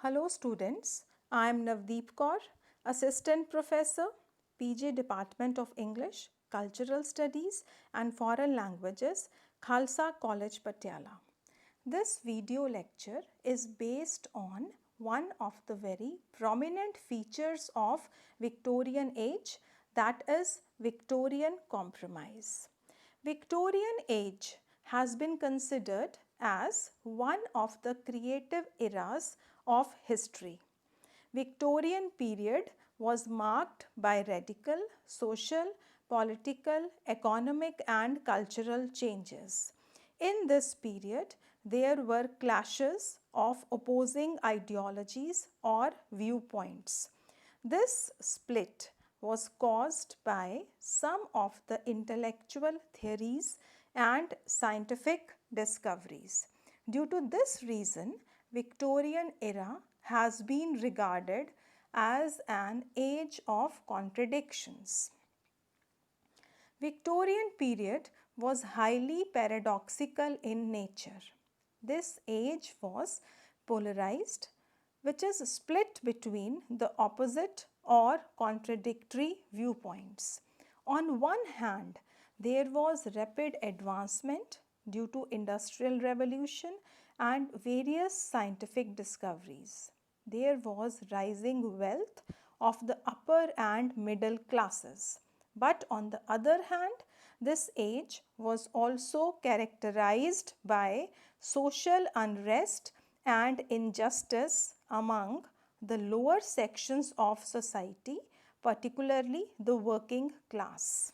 Hello students, I am Navdeep Kaur, Assistant Professor, PG Department of English, Cultural Studies and Foreign Languages, Khalsa College, Patiala. This video lecture is based on one of the very prominent features of Victorian age, that is Victorian Compromise. Victorian age has been considered as one of the creative eras of history. Victorian period was marked by radical social, political, economic and cultural changes. In this period, there were clashes of opposing ideologies or viewpoints. This split was caused by some of the intellectual theories and scientific discoveries. Due to this reason, Victorian era has been regarded as an age of contradictions. Victorian period was highly paradoxical in nature. This age was polarized, which is split between the opposite or contradictory viewpoints. On one hand, there was rapid advancement due to industrial revolution and various scientific discoveries. There was rising wealth of the upper and middle classes. But on the other hand, this age was also characterized by social unrest and injustice among the lower sections of society, particularly the working class.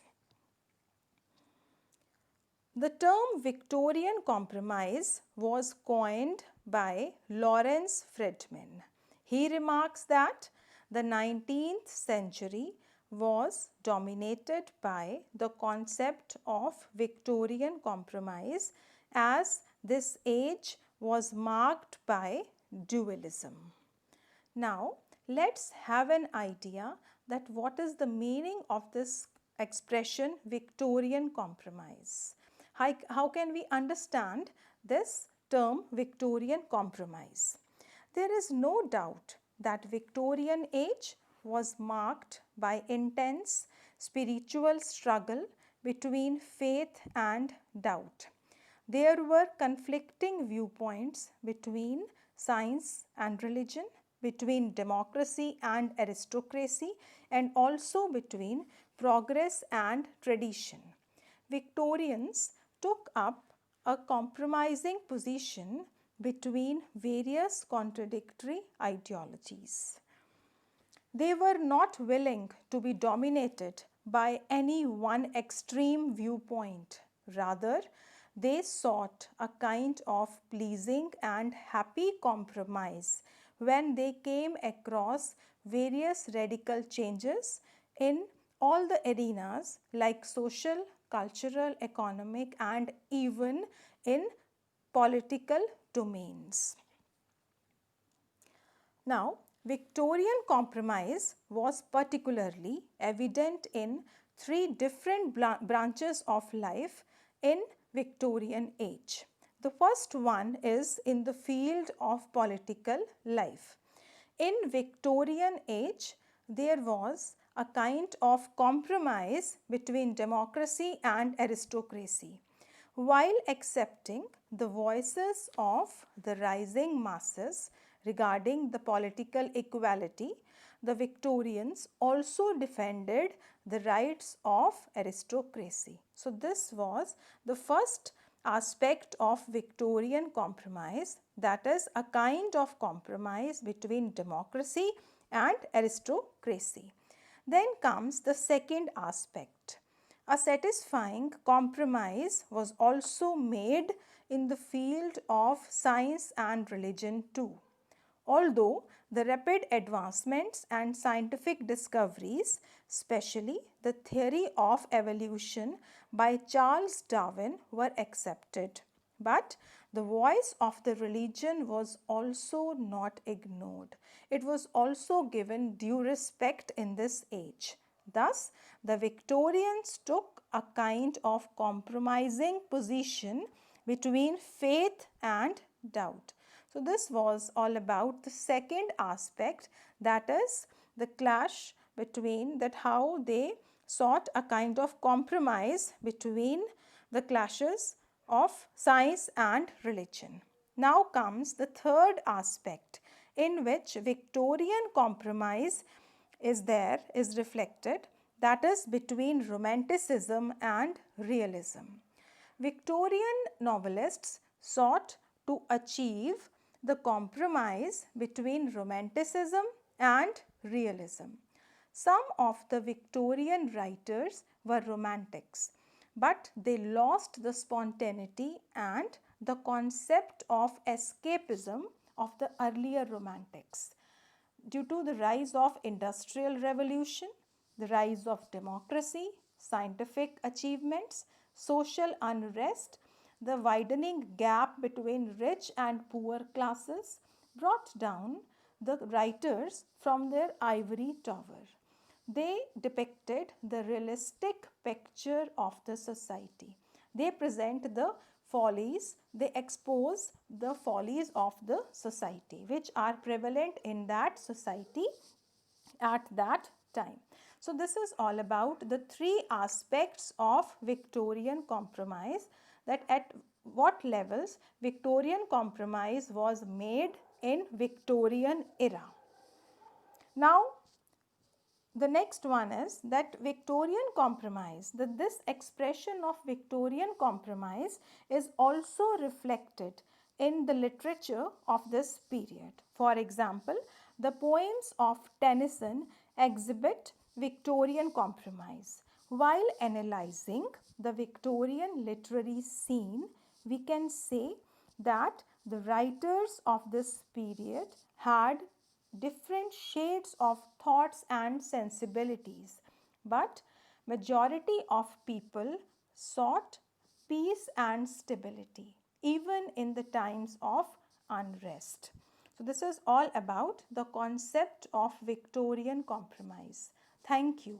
The term Victorian Compromise was coined by Lawrence Freedman. He remarks that the 19th century was dominated by the concept of Victorian Compromise, as this age was marked by dualism. Now, let's have an idea that what is the meaning of this expression Victorian Compromise. How can we understand this term Victorian Compromise? There is no doubt that Victorian age was marked by intense spiritual struggle between faith and doubt. There were conflicting viewpoints between science and religion, between democracy and aristocracy, and also between progress and tradition. Victorians took up a compromising position between various contradictory ideologies. They were not willing to be dominated by any one extreme viewpoint. Rather, they sought a kind of pleasing and happy compromise when they came across various radical changes in all the arenas like social, cultural, economic, and even in political domains. Now, Victorian Compromise was particularly evident in three different branches of life in Victorian age. The first one is in the field of political life. In Victorian age, there was a kind of compromise between democracy and aristocracy. While accepting the voices of the rising masses regarding the political equality, the Victorians also defended the rights of aristocracy. So, this was the first aspect of Victorian compromise, that is a kind of compromise between democracy and aristocracy. Then comes the second aspect. A satisfying compromise was also made in the field of science and religion too. Although the rapid advancements and scientific discoveries, especially the theory of evolution by Charles Darwin, were accepted, but the voice of the religion was also not ignored. It was also given due respect in this age. Thus, the Victorians took a kind of compromising position between faith and doubt. So this was all about the second aspect, that is the clash between that how they sought a kind of compromise between the clashes of science and religion. Now comes the third aspect in which Victorian compromise is reflected, that is between romanticism and realism. Victorian novelists sought to achieve the compromise between romanticism and realism. Some of the Victorian writers were romantics, but they lost the spontaneity and the concept of escapism of the earlier romantics. Due to the rise of industrial revolution, the rise of democracy, scientific achievements, social unrest, the widening gap between rich and poor classes brought down the writers from their ivory tower. They depicted the realistic picture of the society. They present the follies, they expose the follies of the society which are prevalent in that society at that time. So this is all about the three aspects of Victorian compromise, that at what levels Victorian compromise was made in Victorian era. Now the next one is that Victorian compromise, that this expression of Victorian compromise is also reflected in the literature of this period. For example, the poems of Tennyson exhibit Victorian compromise. While analyzing the Victorian literary scene, we can say that the writers of this period had different shades of thoughts and sensibilities, but majority of people sought peace and stability even in the times of unrest. So this is all about the concept of Victorian compromise. Thank you.